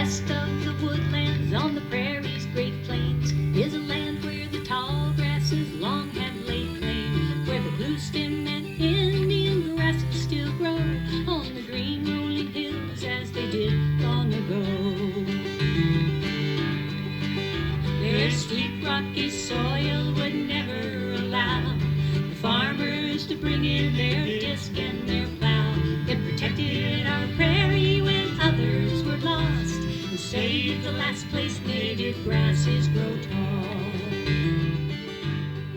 West of the woodlands on the prairie's great plains is a land where the tall grasses long have laid claim, where the blue stem and Indian grasses still grow on the green rolling hills as they did long ago. Their sweet rocky soil would never allow the farmers to bring in their disc and their plow. It protected our prairie when others were lost, and saved the last place native grasses grow tall.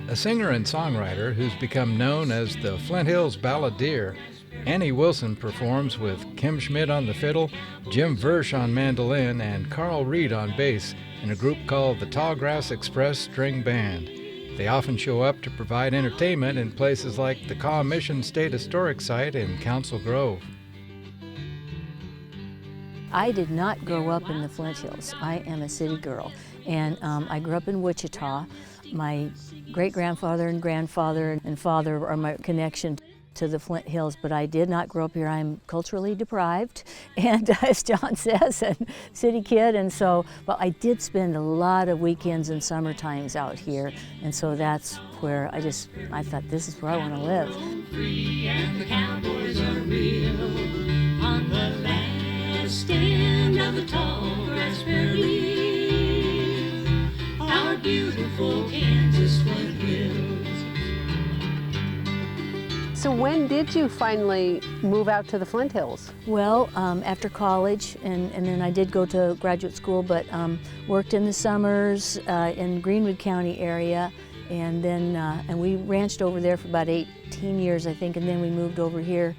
A singer and songwriter who's become known as the Flint Hills Balladeer, Annie Wilson performs with Kim Schmidt on the fiddle, Jim Versh on mandolin, and Carl Reed on bass in a group called the Tallgrass Express String Band. They often show up to provide entertainment in places like the Kaw Mission State Historic Site in Council Grove. I did not grow up in the Flint Hills. I am a city girl, and I grew up in Wichita. My great-grandfather and grandfather and father are my connection to the Flint Hills, but I did not grow up here. I'm culturally deprived, and as John says, a city kid, and so, but I did spend a lot of weekends and summer times out here, and so that's where I thought, this is where I want to live. Free and the cowboys are real on the last stand of the tall grass prairie, our beautiful Kansas Flint Hills. So when did you finally move out to the Flint Hills? Well, after college, and then I did go to graduate school, but worked in the summers in Greenwood County area, and then and we ranched over there for about 18 years, I think, and then we moved over here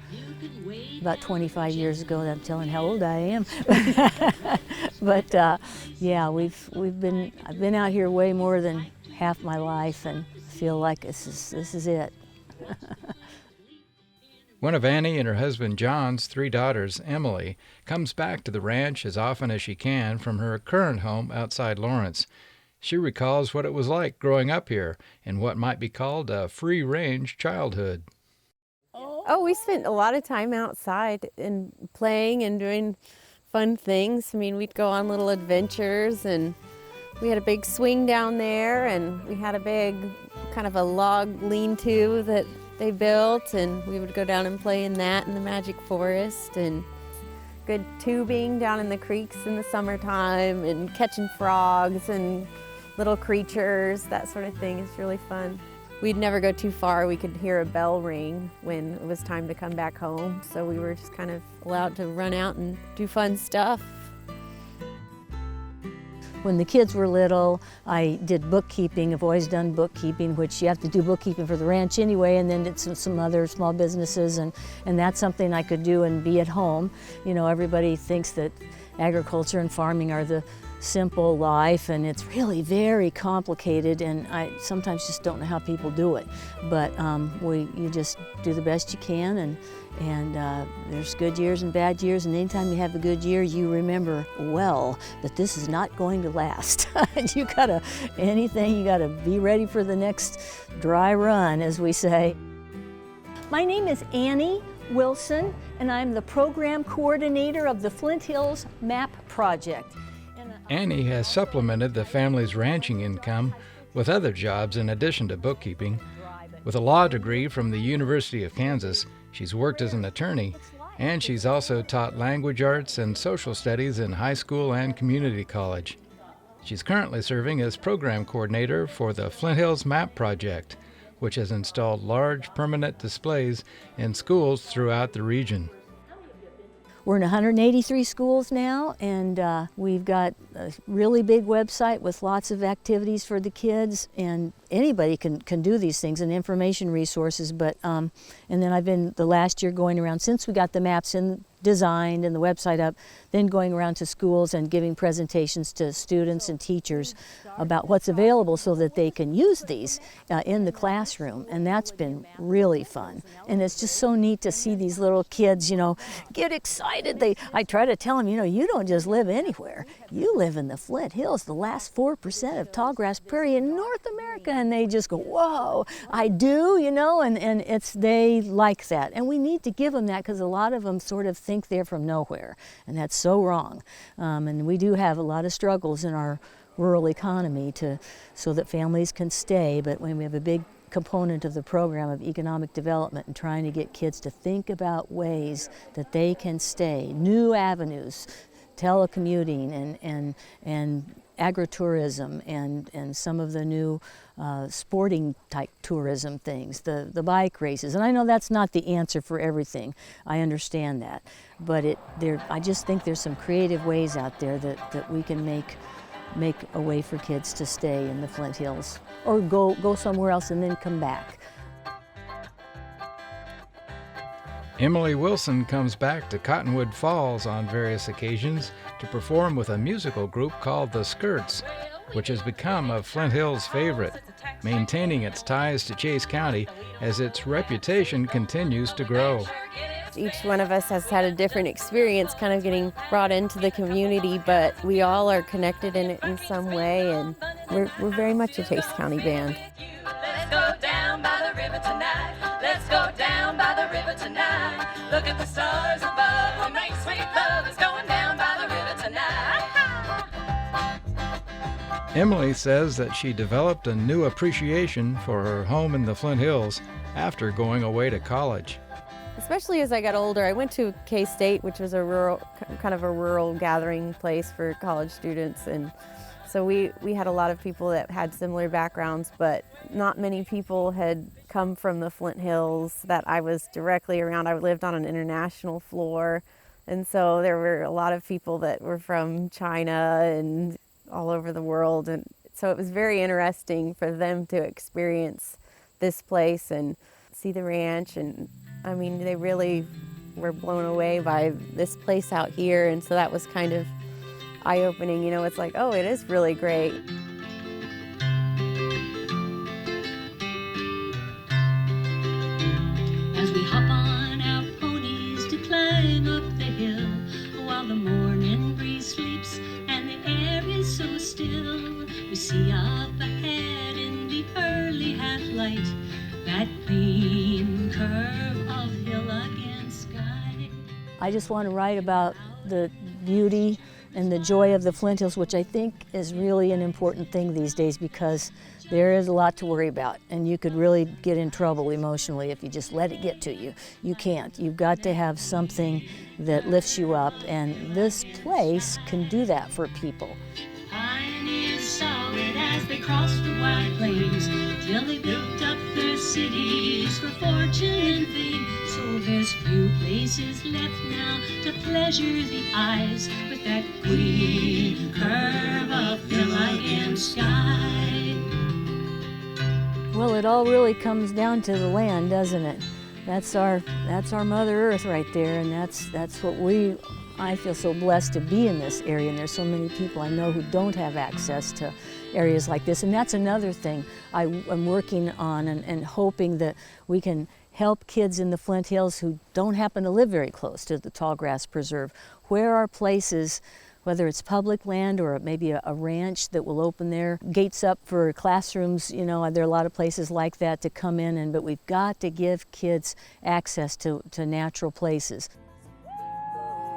about 25 years ago. I'm telling how old I am. But yeah, I've been out here way more than half my life, and feel like this is it. One of Annie and her husband John's 3 daughters, Emily, comes back to the ranch as often as she can from her current home outside Lawrence. She recalls what it was like growing up here in what might be called a free-range childhood. Oh, we spent a lot of time outside and playing and doing fun things. I mean, we'd go on little adventures, and we had a big swing down there, and we had a big kind of a log lean-to that they built, and we would go down and play in that in the magic forest, and good tubing down in the creeks in the summertime, and catching frogs and little creatures, that sort of thing is really fun. We'd never go too far. We could hear a bell ring when it was time to come back home, so we were just kind of allowed to run out and do fun stuff. When the kids were little, I did bookkeeping. I've always done bookkeeping, which you have to do bookkeeping for the ranch anyway, and then did some other small businesses, and that's something I could do and be at home. You know, everybody thinks that agriculture and farming are the simple life, and it's really very complicated, and I sometimes just don't know how people do it. But you just do the best you can, and there's good years and bad years, and anytime you have a good year, you remember well that this is not going to last. You gotta be ready for the next dry run, as we say. My name is Annie Wilson, and I'm the program coordinator of the Flint Hills MAP project. Annie has supplemented the family's ranching income with other jobs in addition to bookkeeping. With a law degree from the University of Kansas, she's worked as an attorney, and she's also taught language arts and social studies in high school and community college. She's currently serving as program coordinator for the Flint Hills MAP project, which has installed large permanent displays in schools throughout the region. We're in 183 schools now, and we've got a really big website with lots of activities for the kids, and anybody can do these things, and information resources. But and then I've been the last year going around, since we got the maps designed and the website up, then going around to schools and giving presentations to students and teachers about what's available so that they can use these in the classroom, and that's been really fun. And it's just so neat to see these little kids, you know, get excited. I try to tell them, you know, you don't just live anywhere. You live in the Flint Hills, the last 4% of tallgrass prairie in North America, and they just go, whoa, I do, you know, and they like that. And we need to give them that, because a lot of them sort of think they're from nowhere, and that's so wrong. And we do have a lot of struggles in our rural economy so that families can stay, but when we have a big component of the program of economic development and trying to get kids to think about ways that they can stay, new avenues, telecommuting and agritourism and some of the new sporting type tourism things, the bike races. And I know that's not the answer for everything. I understand that. But I just think there's some creative ways out there that we can make a way for kids to stay in the Flint Hills or go somewhere else and then come back. Emily Wilson comes back to Cottonwood Falls on various occasions to perform with a musical group called The Skirts, which has become a Flint Hills favorite, maintaining its ties to Chase County as its reputation continues to grow. Each one of us has had a different experience kind of getting brought into the community, but we all are connected in it in some way, and we're very much a Chase County band. Let's go down by the river tonight. Let's go down by the river tonight. Look at the stars above. We'll make sweet love. It's going down by the river tonight. Emily says that she developed a new appreciation for her home in the Flint Hills after going away to college. Especially as I got older, I went to K-State, which was a rural gathering place for college students, and so we had a lot of people that had similar backgrounds, but not many people had come from the Flint Hills that I was directly around. I lived on an international floor, and so there were a lot of people that were from China and all over the world, and so it was very interesting for them to experience this place and see the ranch. And I mean, they really were blown away by this place out here, and so that was kind of eye-opening. You know, it's like, oh, it is really great. As we hop on our ponies to climb up the hill, while the morning breeze sleeps and the air is so still, we see up ahead in the early half-light that clean curve of hill against sky. I just want to write about the beauty and the joy of the Flint Hills, which I think is really an important thing these days, because there is a lot to worry about, and you could really get in trouble emotionally if you just let it get to you. You can't. You've got to have something that lifts you up, and this place can do that for people. Pioneers saw it as they crossed the wide plains, till they built up their cities for fortune and fame. So there's few places left now to pleasure the eyes with that green curve of hill against sky. Well, it all really comes down to the land, doesn't it? That's our Mother Earth right there, and that's what I feel so blessed to be in this area, and there's so many people I know who don't have access to areas like this, and that's another thing I'm working on and hoping that we can help kids in the Flint Hills who don't happen to live very close to the Tallgrass Preserve. Where are places, whether it's public land or maybe a ranch that will open their gates up for classrooms? You know, there are a lot of places like that to come in, but we've got to give kids access to natural places.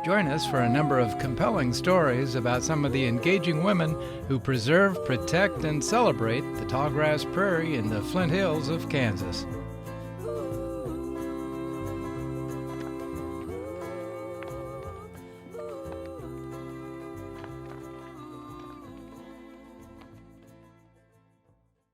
Join us for a number of compelling stories about some of the engaging women who preserve, protect, and celebrate the tallgrass prairie in the Flint Hills of Kansas.